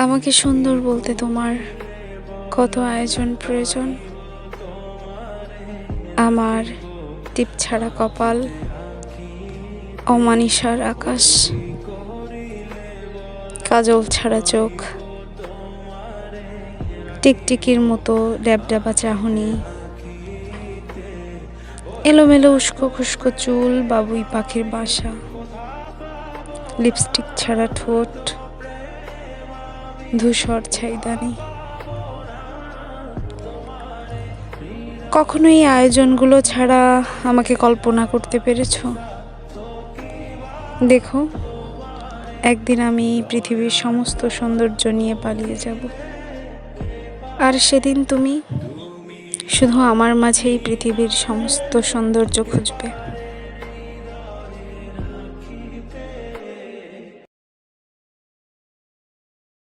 আমাকে সুন্দর বলতে তোমার কত আয়োজন প্রয়োজন। আমার টিপ ছাড়া কপাল, অমানিসার আকাশ, কাজল ছাড়া চোখ, টিকটিকির মতো ড্যাবড্যাবা চাহনি, এলোমেলো উস্কো খুস্কো চুল, বাবুই পাখির বাসা, লিপস্টিক ছাড়া ঠোঁট, ধূসর ছাইদানি। কখনো এই আয়োজনগুলো ছাড়া আমাকে কল্পনা করতে পেরেছো? দেখো, একদিন আমি পৃথিবীর সমস্ত সৌন্দর্য নিয়ে পালিয়ে যাব, আর সেদিন তুমি শুধু আমার মাঝেই পৃথিবীর সমস্ত সৌন্দর্য খুঁজবে।